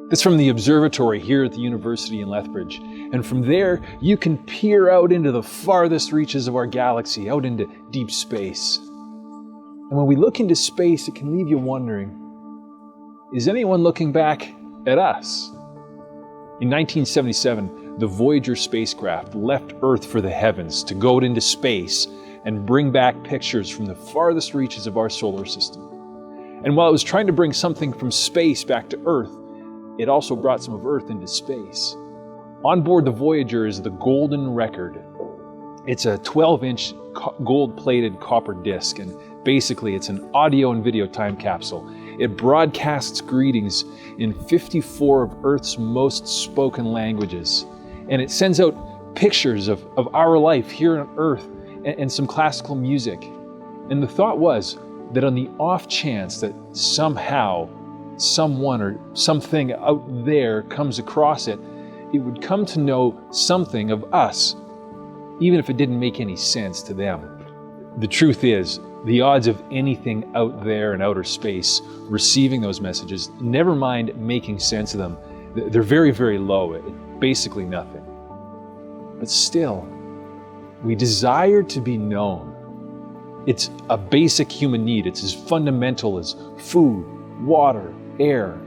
That's from the observatory here at the University in Lethbridge. And from there, you can peer out into the farthest reaches of our galaxy, out into deep space. And when we look into space, it can leave you wondering, is anyone looking back at us? In 1977, the Voyager spacecraft left Earth for the heavens to go out into space and bring back pictures from the farthest reaches of our solar system. And while it was trying to bring something from space back to Earth, it also brought some of Earth into space. On board the Voyager is the Golden Record. It's a 12-inch gold-plated copper disc, and basically it's an audio and video time capsule. It broadcasts greetings in 54 of Earth's most spoken languages, and it sends out pictures of our life here on Earth and some classical music. And the thought was that on the off chance that somehow someone or something out there comes across it, it would come to know something of us, even if it didn't make any sense to them. The truth is, the odds of anything out there in outer space receiving those messages, never mind making sense of them, they're very, very low, basically nothing. But still, we desire to be known. It's a basic human need. It's as fundamental as food, water, air.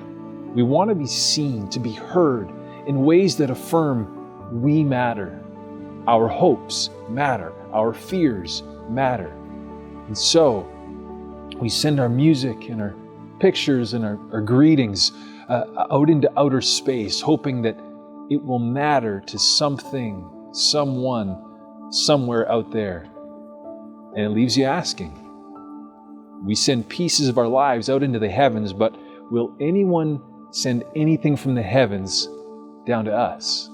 We want to be seen, to be heard in ways that affirm we matter. Our hopes matter. Our fears matter. And so we send our music and our pictures and our greetings out into outer space, hoping that it will matter to something, someone, somewhere out there. And it leaves you asking. We send pieces of our lives out into the heavens, but will anyone send anything from the heavens down to us?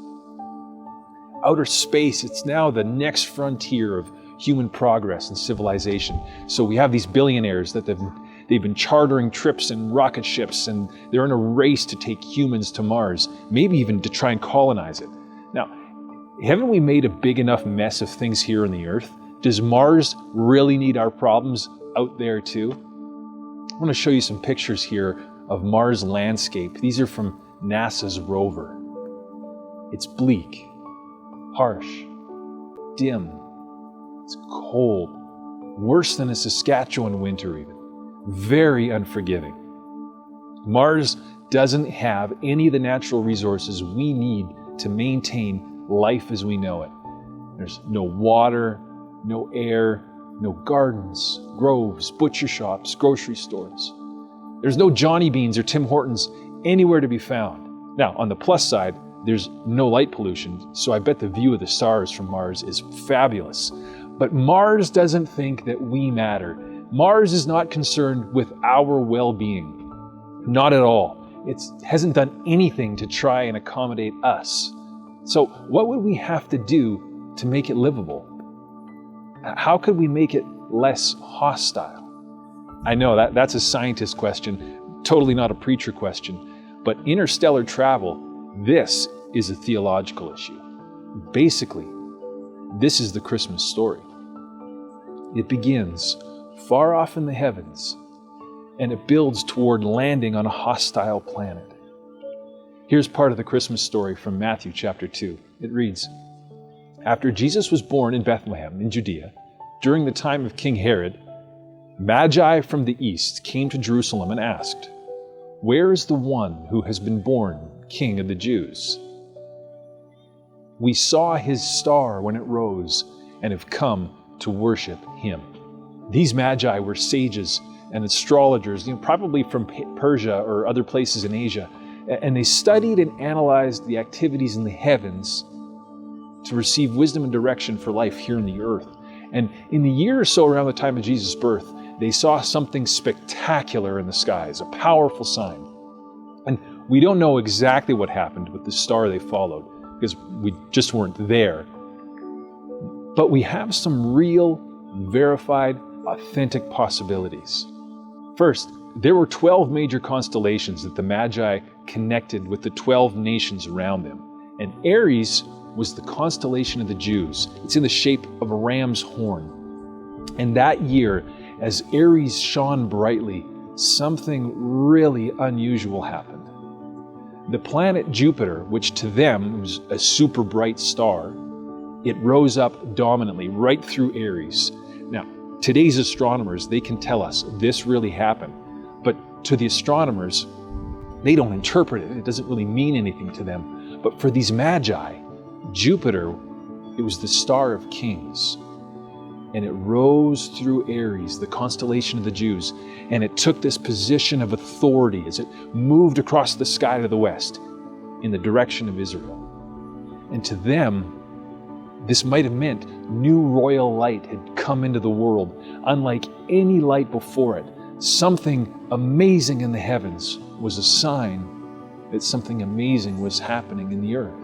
Outer space, it's now the next frontier of human progress and civilization. So we have these billionaires that they've been chartering trips in rocket ships, and they're in a race to take humans to Mars, maybe even to try and colonize it. Now, haven't we made a big enough mess of things here on the Earth? Does Mars really need our problems out there too? I want to show you some pictures here of Mars landscape. These are from NASA's rover. It's bleak, harsh, dim. It's cold, worse than a Saskatchewan winter even. Very unforgiving. Mars doesn't have any of the natural resources we need to maintain life as we know it. There's no water, no air, no gardens, groves, butcher shops, grocery stores. There's no Johnny Beans or Tim Hortons anywhere to be found. Now, on the plus side, there's no light pollution, so I bet the view of the stars from Mars is fabulous. But Mars doesn't think that we matter. Mars is not concerned with our well-being. Not at all. It hasn't done anything to try and accommodate us. So what would we have to do to make it livable? How could we make it less hostile? I know that's a scientist question, totally not a preacher question. But interstellar travel, this is a theological issue. Basically, this is the Christmas story. It begins far off in the heavens, and it builds toward landing on a hostile planet. Here's part of the Christmas story from Matthew chapter 2. It reads, "After Jesus was born in Bethlehem in Judea, during the time of King Herod, Magi from the east came to Jerusalem and asked, 'Where is the one who has been born King of the Jews? We saw his star when it rose and have come to worship him.'" These Magi were sages and astrologers, probably from Persia or other places in Asia, and they studied and analyzed the activities in the heavens to receive wisdom and direction for life here on the earth. And in the year or so around the time of Jesus' birth, they saw something spectacular in the skies, a powerful sign. And we don't know exactly what happened with the star they followed, because we just weren't there. But we have some real, verified, authentic possibilities. First, there were 12 major constellations that the Magi connected with the 12 nations around them. And Aries was the constellation of the Jews. It's in the shape of a ram's horn. And that year, as Aries shone brightly, something really unusual happened. The planet Jupiter, which to them was a super bright star, it rose up dominantly right through Aries. Now, today's astronomers, they can tell us this really happened, but to the astronomers, they don't interpret it. It doesn't really mean anything to them. But for these magi, Jupiter, it was the star of kings. And it rose through Aries, the constellation of the Jews, and it took this position of authority as it moved across the sky to the west in the direction of Israel. And to them, this might have meant new royal light had come into the world, unlike any light before it. Something amazing in the heavens was a sign that something amazing was happening in the earth.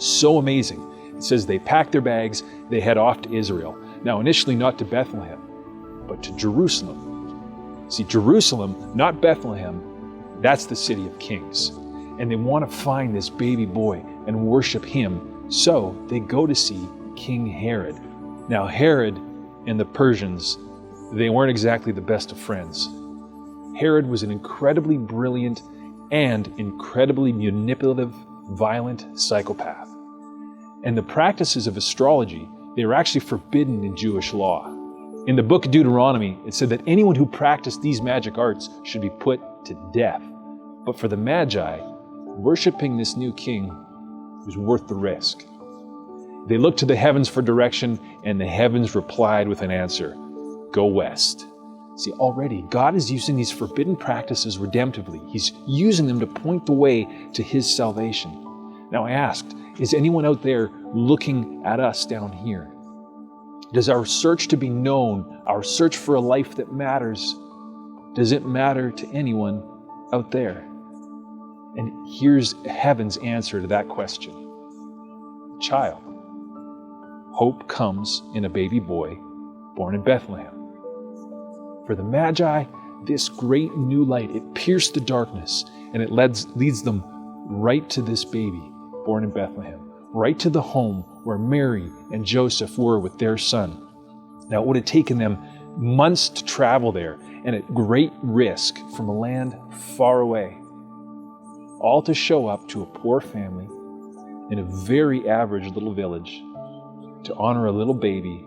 So amazing. It says they packed their bags, they head off to Israel. Now, initially not to Bethlehem, but to Jerusalem. See, Jerusalem, not Bethlehem, that's the city of kings. And they want to find this baby boy and worship him. So they go to see King Herod. Now, Herod and the Persians, they weren't exactly the best of friends. Herod was an incredibly brilliant and incredibly manipulative, violent psychopath. And the practices of astrology, they were actually forbidden in Jewish law. In the book of Deuteronomy, it said that anyone who practiced these magic arts should be put to death. But for the Magi, worshiping this new king was worth the risk. They looked to the heavens for direction, and the heavens replied with an answer: go west. See, already God is using these forbidden practices redemptively. He's using them to point the way to his salvation. Now I asked, is anyone out there looking at us down here? Does our search to be known, our search for a life that matters, does it matter to anyone out there? And here's heaven's answer to that question. Child. Hope comes in a baby boy born in Bethlehem. For the Magi, this great new light, it pierced the darkness, and it leads them right to this baby born in Bethlehem, right to the home where Mary and Joseph were with their son. Now, it would have taken them months to travel there, and at great risk from a land far away, all to show up to a poor family in a very average little village to honor a little baby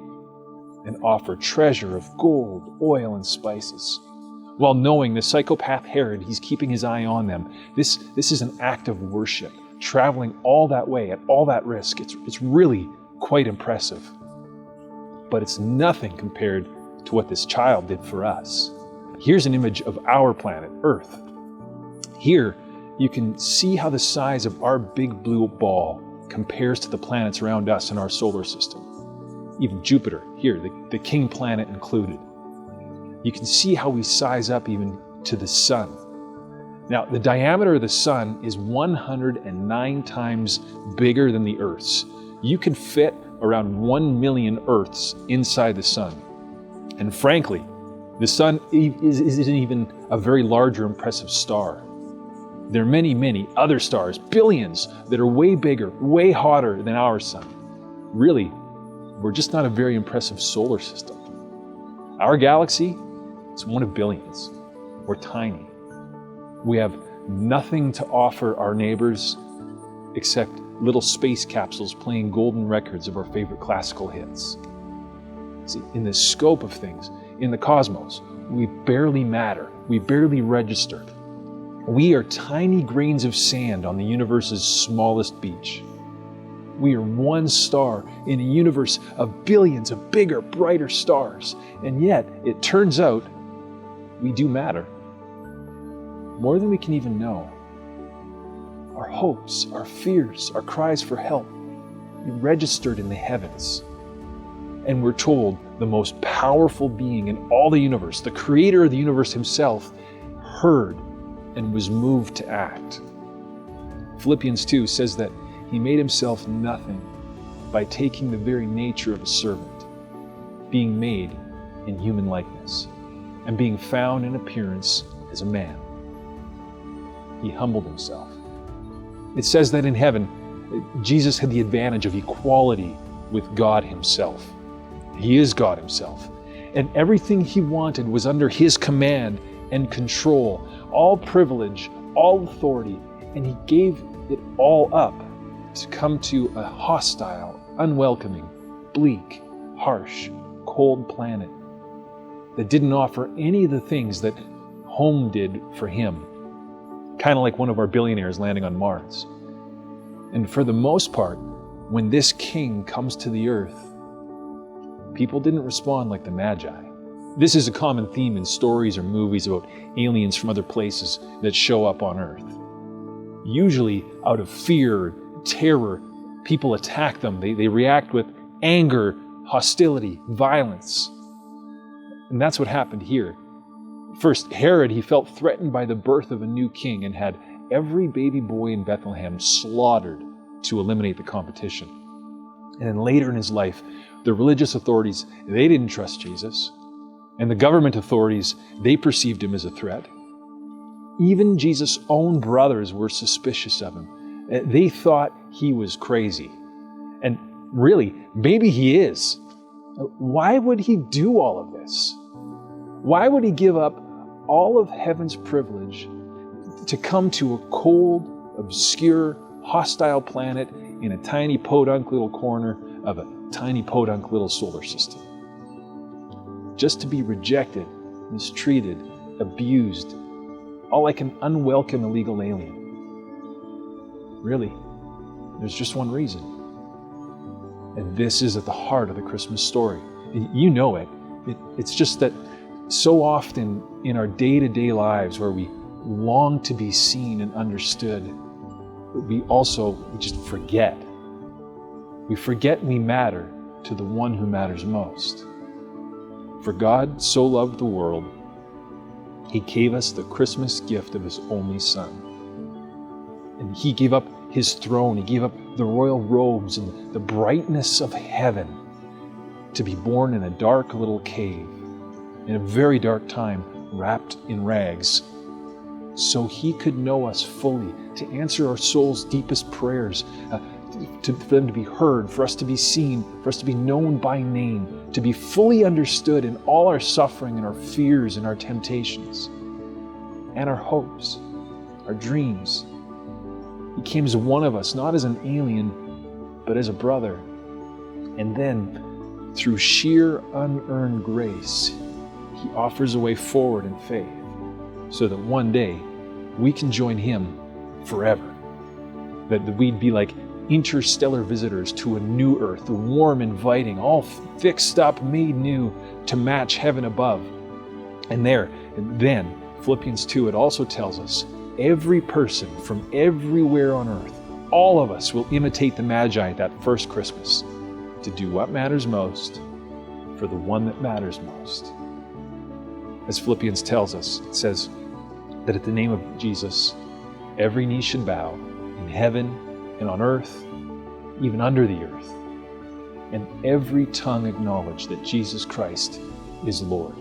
and offer treasure of gold, oil, and spices. While knowing the psychopath Herod, he's keeping his eye on them. This is an act of worship, traveling all that way at all that risk. It's really quite impressive. But it's nothing compared to what this child did for us. Here's an image of our planet, Earth. Here, you can see how the size of our big blue ball compares to the planets around us in our solar system. Even Jupiter, here, the king planet included. You can see how we size up even to the sun. Now, the diameter of the sun is 109 times bigger than the Earth's. You can fit around 1 million Earths inside the sun. And frankly, the sun isn't even a very large or impressive star. There are many, many other stars, billions, that are way bigger, way hotter than our sun. Really, we're just not a very impressive solar system. Our galaxy is one of billions. We're tiny. We have nothing to offer our neighbors except little space capsules playing golden records of our favorite classical hits. See, in the scope of things, in the cosmos, we barely matter. We barely register. We are tiny grains of sand on the universe's smallest beach. We are one star in a universe of billions of bigger, brighter stars. And yet, it turns out, we do matter. More than we can even know. Our hopes, our fears, our cries for help, we registered in the heavens. And we're told the most powerful being in all the universe, the creator of the universe himself, heard and was moved to act. Philippians 2 says that he made himself nothing by taking the very nature of a servant, being made in human likeness, and being found in appearance as a man. He humbled himself. It says that in heaven, Jesus had the advantage of equality with God himself. He is God himself. And everything he wanted was under his command and control. All privilege, all authority, And he gave it all up to come to a hostile, unwelcoming, bleak, harsh, cold planet that didn't offer any of the things that home did for him. Kind of like one of our billionaires landing on Mars. And for the most part, when this king comes to the earth, people didn't respond like the Magi. This is a common theme in stories or movies about aliens from other places that show up on earth. Usually out of fear, terror, people attack them. They react with anger, hostility, violence. And that's what happened here. First, Herod, he felt threatened by the birth of a new king and had every baby boy in Bethlehem slaughtered to eliminate the competition. And then later in his life, the religious authorities, they didn't trust Jesus. And the government authorities, they perceived him as a threat. Even Jesus' own brothers were suspicious of him. They thought he was crazy. And really, maybe he is. Why would he do all of this? Why would he give up all of heaven's privilege to come to a cold, obscure, hostile planet in a tiny podunk little corner of a tiny podunk little solar system? Just to be rejected, mistreated, abused, all like an unwelcome illegal alien. Really, there's just one reason. And this is at the heart of the Christmas story. You know it. It's just that so often in our day-to-day lives where we long to be seen and understood, we just forget. We forget we matter to the one who matters most. For God so loved the world, he gave us the Christmas gift of his only Son. And he gave up his throne, he gave up the royal robes and the brightness of heaven to be born in a dark little cave, in a very dark time, wrapped in rags, so he could know us fully, to answer our soul's deepest prayers, for them to be heard, for us to be seen, for us to be known by name, to be fully understood in all our suffering and our fears and our temptations, and our hopes, our dreams. He came as one of us, not as an alien, but as a brother. And then, through sheer unearned grace, he offers a way forward in faith, so that one day we can join him forever. That we'd be like interstellar visitors to a new earth, warm, inviting, all fixed up, made new to match heaven above. And then, Philippians 2, it also tells us, every person from everywhere on earth, all of us will imitate the Magi at that first Christmas to do what matters most for the one that matters most. As Philippians tells us, it says that at the name of Jesus, every knee should bow in heaven and on earth, even under the earth, and every tongue acknowledge that Jesus Christ is Lord,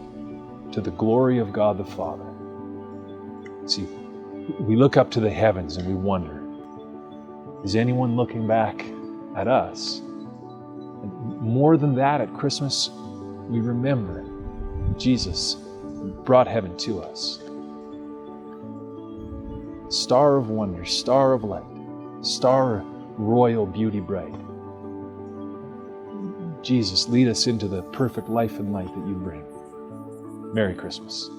to the glory of God the Father. See, we look up to the heavens and we wonder, is anyone looking back at us? And more than that, at Christmas, we remember Jesus brought heaven to us. Star of wonder, star of light, star of royal beauty bright. Jesus, lead us into the perfect life and light that you bring. Merry Christmas.